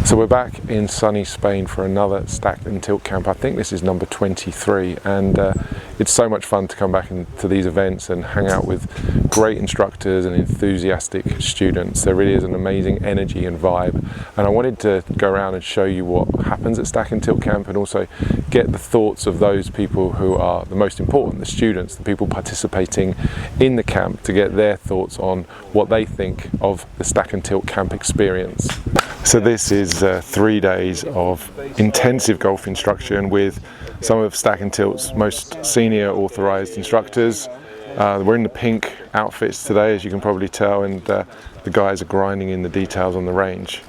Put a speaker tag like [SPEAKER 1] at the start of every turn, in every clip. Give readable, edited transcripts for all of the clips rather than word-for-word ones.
[SPEAKER 1] So we're back in sunny Spain for another Stack&Tilt camp. I think this is number 23, and it's so much fun to come back into these events and hang out with great instructors and enthusiastic students. There really is an amazing energy and vibe, and I wanted to go around and show you what happens at Stack&Tilt camp and also get the thoughts of those people who are the most important, the students, the people participating in the camp, to get their thoughts on what they think of the Stack&Tilt camp experience. So this is 3 days of intensive golf instruction with some of Stack&Tilt's most senior authorized instructors. We're in the pink outfits today, as you can probably tell, and the guys are grinding in the details on the range.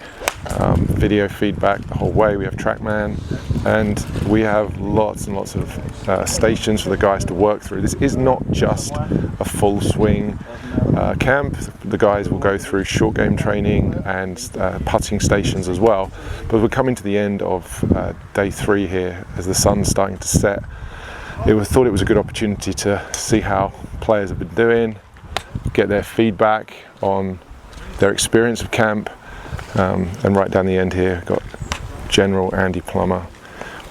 [SPEAKER 1] Video feedback the whole way. We have Trackman, and we have lots and lots of stations for the guys to work through. This is not just a full swing camp. The guys will go through short game training and putting stations as well. But we're coming to the end of day 3 here as the sun's starting to set. Thought it was a good opportunity to see how players have been doing, get their feedback on their experience of camp. And right down the end here, got General Andy Plummer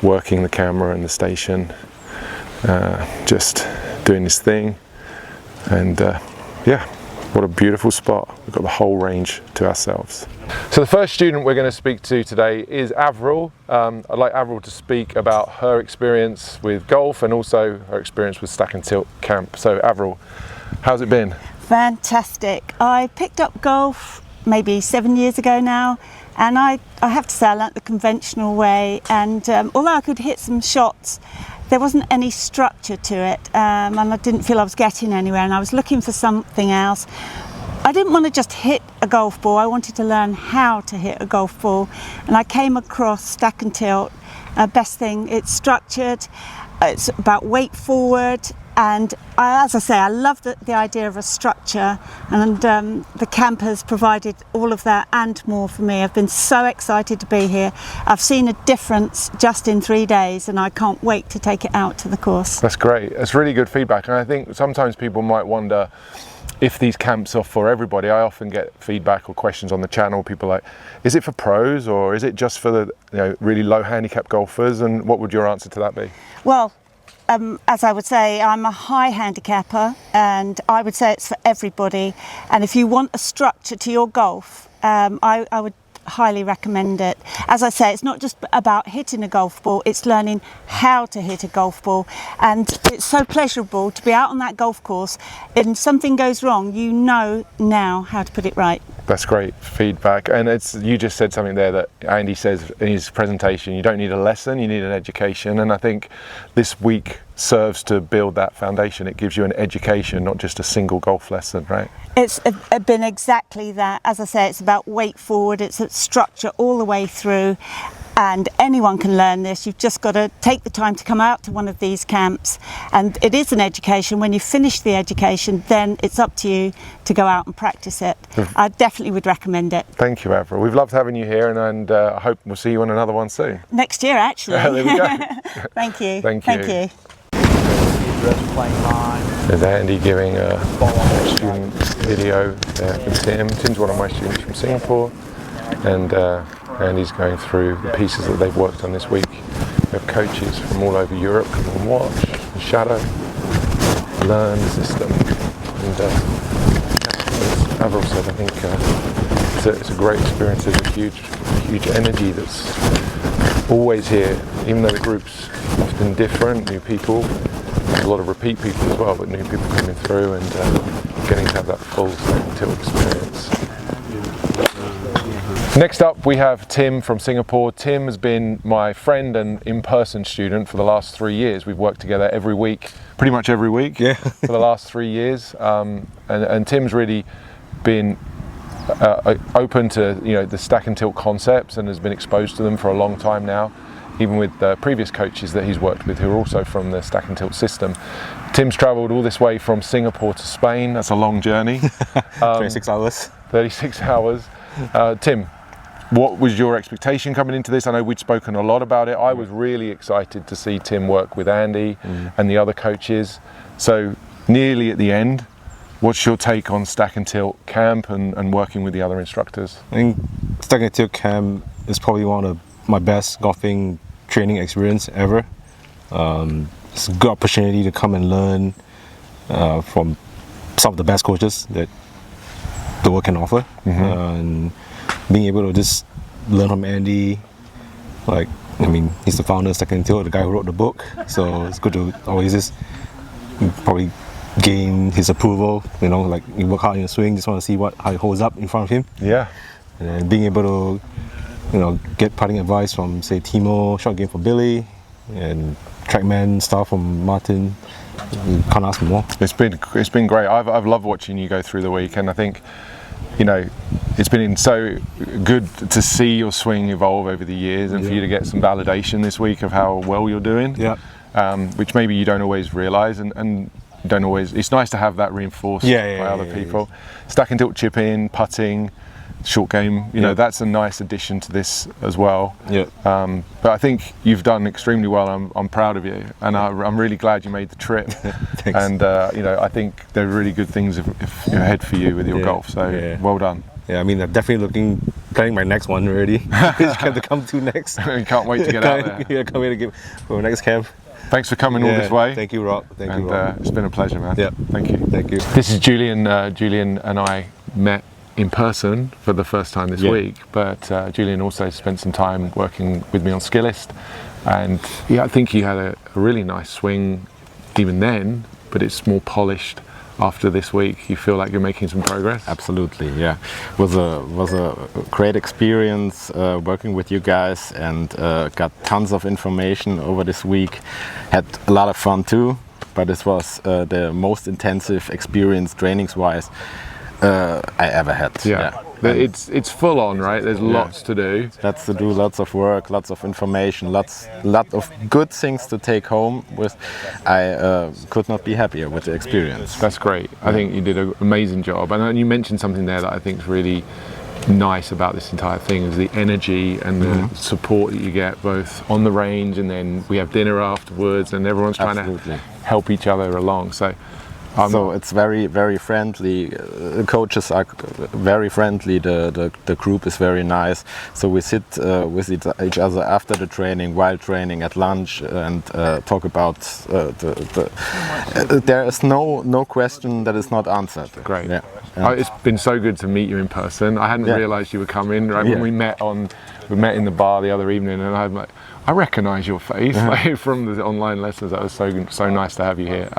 [SPEAKER 1] working the camera and the station, just doing his thing. And yeah, what a beautiful spot. We've got the whole range to ourselves. So the first student we're going to speak to today is Avril. I'd like Avril to speak about her experience with golf and also her experience with Stack&Tilt camp. So Avril, how's it been?
[SPEAKER 2] Fantastic. I picked up golf maybe 7 years ago now, and I have to say I learnt the conventional way, and although I could hit some shots, there wasn't any structure to it, and I didn't feel I was getting anywhere, and I was looking for something else. I didn't want to just hit a golf ball, I wanted to learn how to hit a golf ball, and I came across Stack&Tilt. Best thing, it's structured, it's about weight forward, and as I say, I love the idea of a structure, and the camp has provided all of that and more for me. I've been so excited to be here. I've seen a difference just in 3 days, and I can't wait to take it out to the course.
[SPEAKER 1] That's great. That's really good feedback, and I think sometimes people might wonder if these camps are for everybody. I often get feedback or questions on the channel. People like, is it for pros or is it just for the really low handicap golfers? And what would your answer to that be?
[SPEAKER 2] Well, as I would say, I'm a high handicapper, and I would say it's for everybody. And if you want a structure to your golf, I would highly recommend it. As I say, it's not just about hitting a golf ball, it's learning how to hit a golf ball, and it's so pleasurable to be out on that golf course, and if something goes wrong, you know now how to put it right.
[SPEAKER 1] That's great feedback, and you just said something there that Andy says in his presentation, you don't need a lesson, you need an education, and I think this week serves to build that foundation. It gives you an education, not just a single golf lesson, right?
[SPEAKER 2] It's been exactly that. As I say, it's about weight forward, it's a structure all the way through, and anyone can learn this. You've just got to take the time to come out to one of these camps, and it is an education. When you finish the education, then it's up to you to go out and practice it. I definitely would recommend it.
[SPEAKER 1] Thank you, Avril. We've loved having you here, and I hope we'll see you on another one soon.
[SPEAKER 2] Next year, actually.
[SPEAKER 1] There we go.
[SPEAKER 2] Thank you.
[SPEAKER 1] Thank you.
[SPEAKER 2] Thank you.
[SPEAKER 1] There's Andy giving a student video there for Tim. Tim's one of my students from Singapore, and Andy's going through the pieces that they've worked on this week. We have coaches from all over Europe come and watch, and shadow, learn the system, and as Avril said, I think it's a great experience. There's a huge energy that's always here, even though the group's often different, new people. There's a lot of repeat people as well, but new people coming through and getting to have that full Stack&Tilt experience. Next up we have Tim from Singapore. Tim has been my friend and in-person student for the last 3 years. We've worked together every week, pretty much every week, for the last 3 years. And Tim's really been open to the Stack&Tilt concepts and has been exposed to them for a long time now, even with previous coaches that he's worked with who are also from the Stack&Tilt system. Tim's travelled all this way from Singapore to Spain. That's a long journey.
[SPEAKER 3] 36 hours.
[SPEAKER 1] 36 hours. Tim, what was your expectation coming into this? I know we'd spoken a lot about it. I was really excited to see Tim work with Andy and the other coaches. So nearly at the end, what's your take on Stack&Tilt camp and working with the other instructors?
[SPEAKER 3] I think Stack&Tilt camp it's probably one of my best golfing training experience ever. It's a good opportunity to come and learn from some of the best coaches that the world can offer, and being able to just learn from Andy. Like, I mean, he's the founder of Stack&Tilt, the guy who wrote the book, so it's good to always just probably gain his approval. You know, like, you work hard in the swing, just want to see how it holds up in front of him. Yeah. And then being able to, you know, get putting advice from, say, Timo, short game from Billy, and Trackman stuff from Martin. You can't ask for more. It's been great. I've loved watching you go through the week, and I think, you know, it's been so good to see your swing evolve over the years, and for you to get some validation this week of how well you're doing. Yeah. Which maybe you don't always realise, and don't always. It's nice to have that reinforced by other people. Stack&Tilt chip in, putting, short game. You know, that's a nice addition to this as well. Yeah. But I think you've done extremely well. I'm proud of you, and I'm really glad you made the trip. Thanks. And you know, I think there are really good things ahead for you with your golf. So well done. Yeah, I mean, I'm definitely planning my next one already. Which camp to come to next. Can't wait to get out there. Yeah, can't wait to get for the next camp. Thanks for coming all this way. Thank you, Rob. Thank you, Rob. It's been a pleasure, man. Yeah. Thank you. Thank you. This is Julian. Julian and I met in person for the first time this week, but Julian also spent some time working with me on Skillist, and I think he had a really nice swing even then, but it's more polished after this week. You feel like you're making some progress? Absolutely, yeah. Was a great experience working with you guys, and got tons of information over this week. Had a lot of fun too, but this was the most intensive experience trainings-wise I ever had. Yeah. It's full on, right? There's lots to do. Lots to do, lots of work, lots of information, lot of good things to take home with. I could not be happier with the experience. That's great. I think you did an amazing job. And you mentioned something there that I think is really nice about this entire thing, is the energy and the support that you get both on the range, and then we have dinner afterwards, and everyone's trying to help each other along. So it's very, very friendly. The coaches are very friendly. The group is very nice. So we sit with each other after the training, while training, at lunch, and talk about there is no question that is not answered. Great. Yeah. It's been so good to meet you in person. I hadn't realised you were coming. Right when we met in the bar the other evening, and I'm like, I recognise your face from the online lessons. That was so nice to have you here.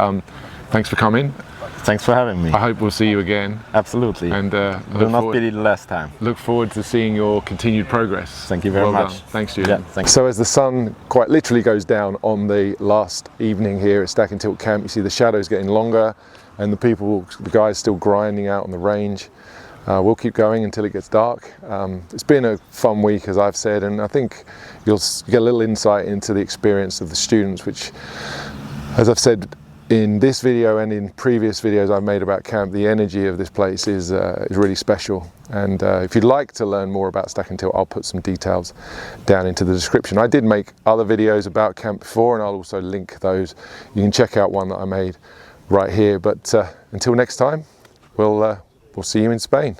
[SPEAKER 3] Thanks for coming. Thanks for having me. I hope we'll see you again. Absolutely. And will not be the last time. Look forward to seeing your continued progress. Thank you very much. Done. Thanks, Julian. Yeah, so as the sun quite literally goes down on the last evening here at Stack&Tilt Camp, you see the shadows getting longer, and the guys still grinding out on the range. We'll keep going until it gets dark. It's been a fun week, as I've said, and I think you'll get a little insight into the experience of the students, which, as I've said in this video and in previous videos I've made about camp, the energy of this place is really special. And if you'd like to learn more about Stack&Tilt, I'll put some details down into the description. I did make other videos about camp before, and I'll also link those. You can check out one that I made right here. But until next time, we'll see you in Spain.